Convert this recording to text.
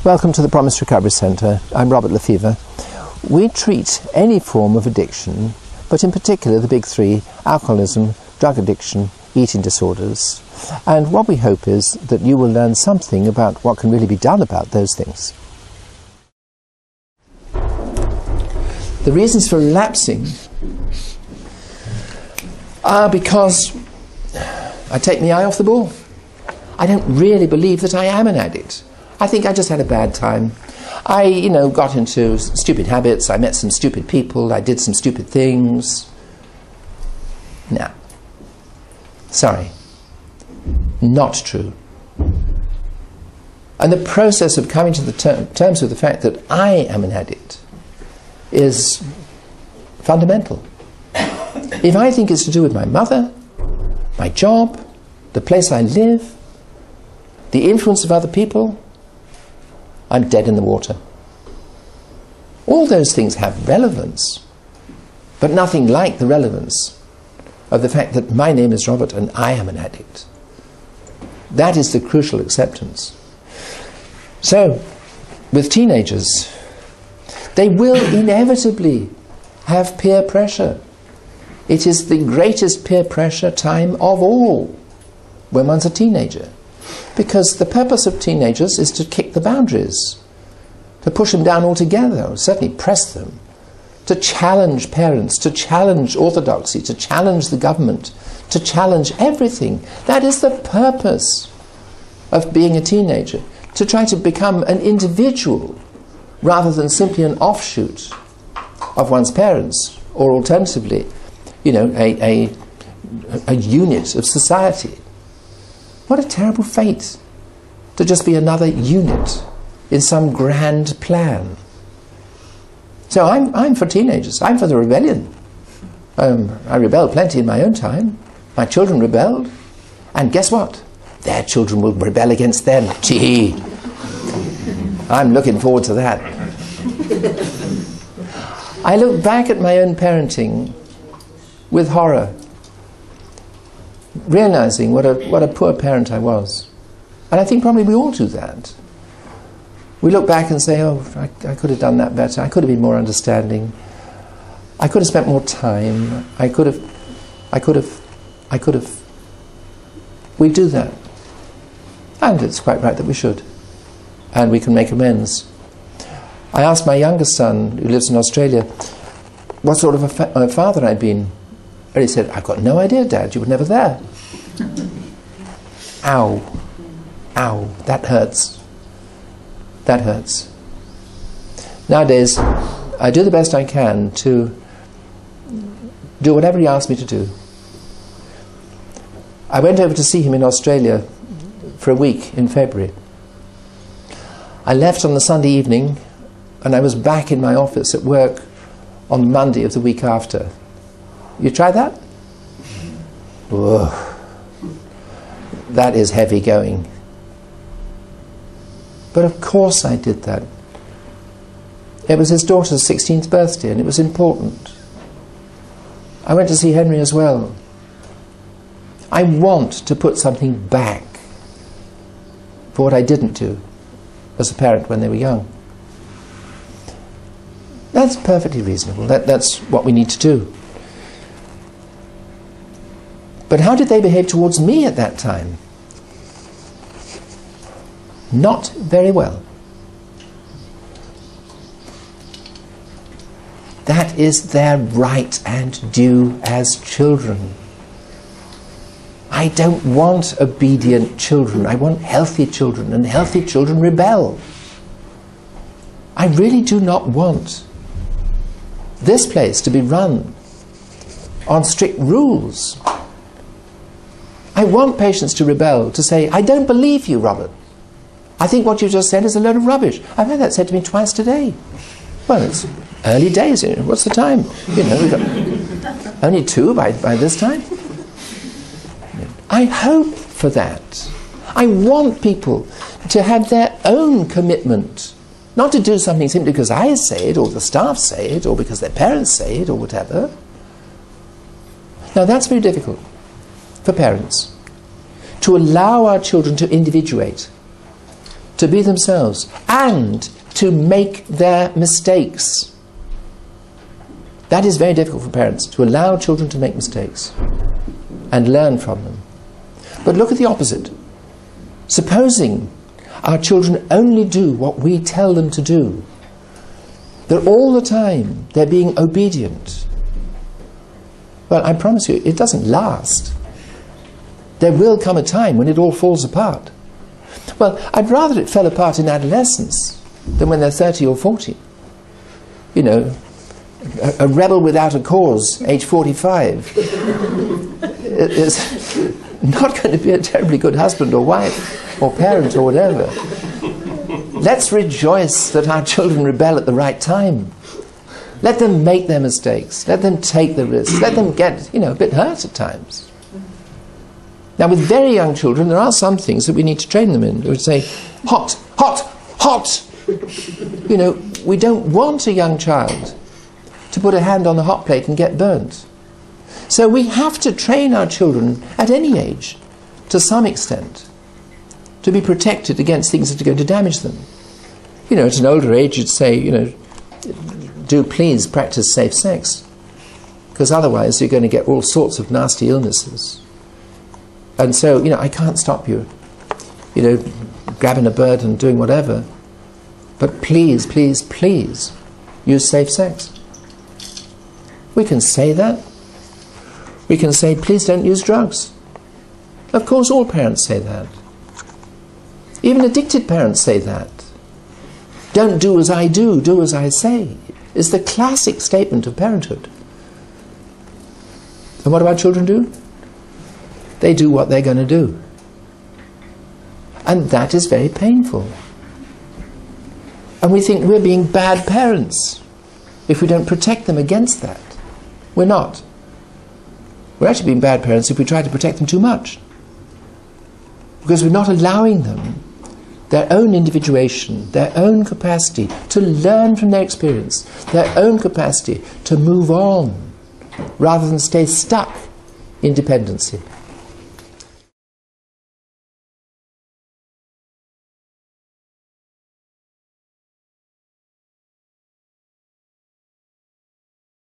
Welcome to the Promis Recovery Centre. I'm Robert Lefever. We treat any form of addiction, but in particular the big three: alcoholism, drug addiction, eating disorders. And what we hope is that you will learn something about what can really be done about those things. The reasons for relapsing are because I take my eye off the ball. I don't really believe that I am an addict. I think I just had a bad time. I, got into stupid habits. I met some stupid people. I did some stupid things. No. Sorry. Not true. And the process of coming to the terms with the fact that I am an addict is fundamental. If I think it's to do with my mother, my job, the place I live, the influence of other people, I'm dead in the water. All those things have relevance, but nothing like the relevance of the fact that my name is Robert and I am an addict. That is the crucial acceptance. So, with teenagers, they will inevitably have peer pressure. It is the greatest peer pressure time of all when one's a teenager. Because the purpose of teenagers is to kick the boundaries, to push them down altogether, or certainly press them, to challenge parents, to challenge orthodoxy, to challenge the government, to challenge everything. That is the purpose of being a teenager, to try to become an individual rather than simply an offshoot of one's parents, or alternatively, a unit of society. What a terrible fate to just be another unit in some grand plan. So I'm for teenagers. I'm for the rebellion. I rebelled plenty in my own time. My children rebelled. And guess what? Their children will rebel against them. Gee, I'm looking forward to that. I look back at my own parenting with horror, realizing what a poor parent I was. And I think probably we all do that. We look back and say, oh, I could have done that better. I could have been more understanding. I could have spent more time. I could have. We do that. And it's quite right that we should. And we can make amends. I asked my youngest son, who lives in Australia, what sort of a father I'd been. And he said, I've got no idea, Dad, you were never there. Ow. Ow. That hurts. That hurts. Nowadays, I do the best I can to do whatever he asks me to do. I went over to see him in Australia for a week in February. I left on the Sunday evening, and I was back in my office at work on Monday of the week after. You try that? Ugh. That is heavy going. But of course I did that. It was his daughter's 16th birthday and it was important. I went to see Henry as well. I want to put something back for what I didn't do as a parent when they were young. That's perfectly reasonable. That's what we need to do. But how did they behave towards me at that time? Not very well. That is their right and due as children. I don't want obedient children. I want healthy children, and healthy children rebel. I really do not want this place to be run on strict rules. I want patients to rebel, to say, I don't believe you, Robert. I think what you just said is a load of rubbish. I've had that said to me twice today. Well, it's early days. What's the time? We've got only 2 by this time. I hope for that. I want people to have their own commitment, not to do something simply because I say it, or the staff say it, or because their parents say it, or whatever. Now, that's very difficult for parents, to allow our children to individuate, to be themselves and to make their mistakes. That is very difficult for parents, to allow children to make mistakes and learn from them. But look at the opposite. Supposing our children only do what we tell them to do, that all the time they're being obedient, well, I promise you, it doesn't last. There will come a time when it all falls apart. Well, I'd rather it fell apart in adolescence than when they're 30 or 40. You know, a rebel without a cause, age 45, is not going to be a terribly good husband or wife or parent or whatever. Let's rejoice that our children rebel at the right time. Let them make their mistakes. Let them take the risks. Let them get, you know, a bit hurt at times. Now, with very young children, there are some things that we need to train them in. We would say, hot, hot, hot. You know, we don't want a young child to put a hand on the hot plate and get burnt. So we have to train our children at any age, to some extent, to be protected against things that are going to damage them. You know, at an older age, you'd say, you know, do please practice safe sex, because otherwise you're going to get all sorts of nasty illnesses. And so, you know, I can't stop you, you know, grabbing a bird and doing whatever, but please, please, please use safe sex. We can say that. We can say, please don't use drugs. Of course, all parents say that. Even addicted parents say that. Don't do as I do, do as I say, is the classic statement of parenthood. And what do our children do? They do what they're going to do. And that is very painful. And we think we're being bad parents if we don't protect them against that. We're not. We're actually being bad parents if we try to protect them too much. Because we're not allowing them their own individuation, their own capacity to learn from their experience, their own capacity to move on, rather than stay stuck in dependency.